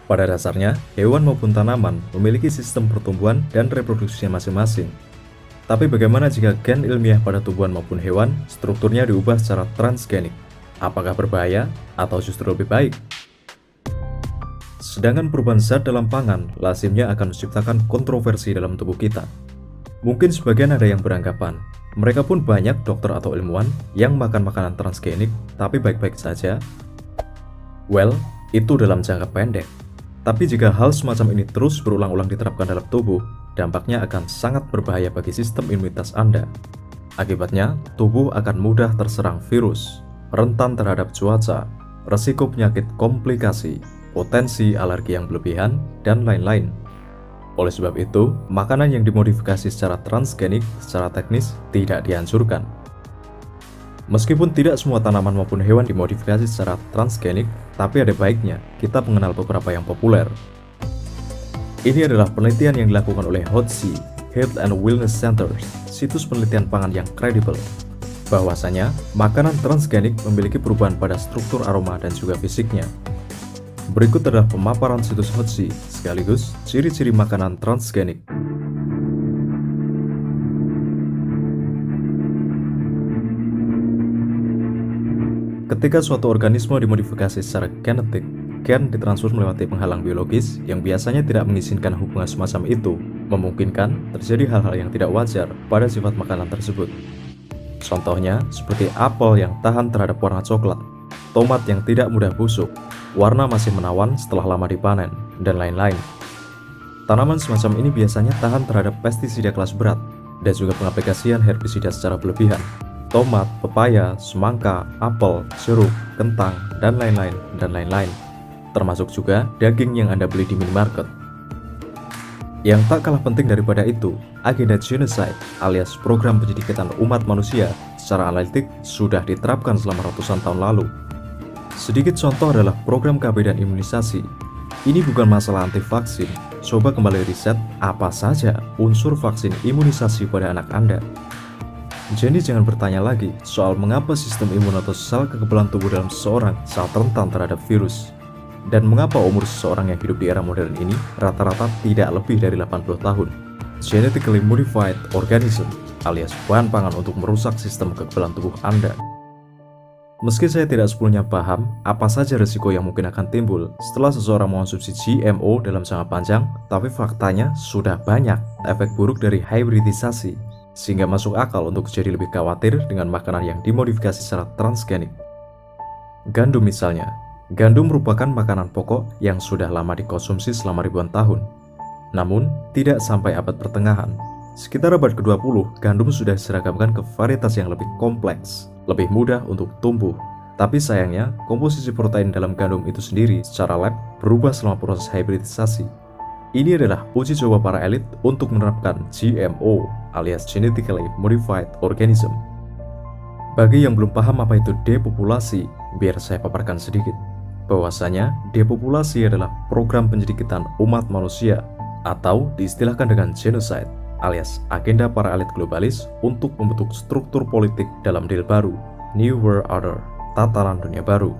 Pada dasarnya, hewan maupun tanaman memiliki sistem pertumbuhan dan reproduksinya masing-masing. Tapi bagaimana jika gen ilmiah pada tumbuhan maupun hewan strukturnya diubah secara transgenik? Apakah berbahaya atau justru lebih baik? Sedangkan perubahan zat dalam pangan lazimnya akan menciptakan kontroversi dalam tubuh kita. Mungkin sebagian ada yang beranggapan, mereka pun banyak dokter atau ilmuwan yang makan makanan transgenik tapi baik-baik saja. Well, itu dalam jangka pendek. Tapi jika hal semacam ini terus berulang-ulang diterapkan dalam tubuh, dampaknya akan sangat berbahaya bagi sistem imunitas Anda. Akibatnya, tubuh akan mudah terserang virus, rentan terhadap cuaca, resiko penyakit komplikasi, potensi alergi yang berlebihan, dan lain-lain. Oleh sebab itu, makanan yang dimodifikasi secara transgenik secara teknis tidak dianjurkan. Meskipun tidak semua tanaman maupun hewan dimodifikasi secara transgenik, tapi ada baiknya kita mengenal beberapa yang populer. Ini adalah penelitian yang dilakukan oleh HOTC, Health and Wellness Center, situs penelitian pangan yang kredibel. Bahwasanya, makanan transgenik memiliki perubahan pada struktur aroma dan juga fisiknya. Berikut adalah pemaparan situs HOTC, sekaligus ciri-ciri makanan transgenik. Ketika suatu organisme dimodifikasi secara genetik, gen ditransfer melewati penghalang biologis yang biasanya tidak mengizinkan hubungan semacam itu, memungkinkan terjadi hal-hal yang tidak wajar pada sifat makanan tersebut. Contohnya, seperti apel yang tahan terhadap warna coklat, tomat yang tidak mudah busuk, warna masih menawan setelah lama dipanen, dan lain-lain. Tanaman semacam ini biasanya tahan terhadap pestisida kelas berat, dan juga pengaplikasian herbisida secara berlebihan. Tomat, pepaya, semangka, apel, jeruk, kentang, dan lain-lain. Termasuk juga daging yang Anda beli di minimarket. Yang tak kalah penting daripada itu, agenda genocide alias program pendidikan umat manusia secara analitik sudah diterapkan selama ratusan tahun lalu. Sedikit contoh adalah program KB dan imunisasi. Ini bukan masalah anti vaksin. Coba kembali riset apa saja unsur vaksin imunisasi pada anak Anda. Jadi jangan bertanya lagi soal mengapa sistem imun atau sel kekebalan tubuh dalam seseorang sangat rentan terhadap virus. Dan mengapa umur seseorang yang hidup di era modern ini rata-rata tidak lebih dari 80 tahun. Genetically modified organism alias bahan pangan untuk merusak sistem kekebalan tubuh Anda. Meski saya tidak sepenuhnya paham apa saja risiko yang mungkin akan timbul setelah seseorang mengonsumsi GMO dalam jangka panjang, tapi faktanya sudah banyak efek buruk dari hybridisasi, sehingga masuk akal untuk jadi lebih khawatir dengan makanan yang dimodifikasi secara transgenik. Gandum misalnya. Gandum merupakan makanan pokok yang sudah lama dikonsumsi selama ribuan tahun. Namun, tidak sampai abad pertengahan. Sekitar abad ke-20, gandum sudah diseragamkan ke varietas yang lebih kompleks, lebih mudah untuk tumbuh. Tapi sayangnya, komposisi protein dalam gandum itu sendiri secara lab berubah selama proses hybridisasi. Ini adalah uji coba para elit untuk menerapkan GMO alias Genetically Modified Organism. Bagi yang belum paham apa itu depopulasi, biar saya paparkan sedikit. Bahwasanya depopulasi adalah program penjedikitan umat manusia atau diistilahkan dengan genocide alias agenda para elit globalis untuk membentuk struktur politik dalam deal baru, New World Order, tatanan dunia baru.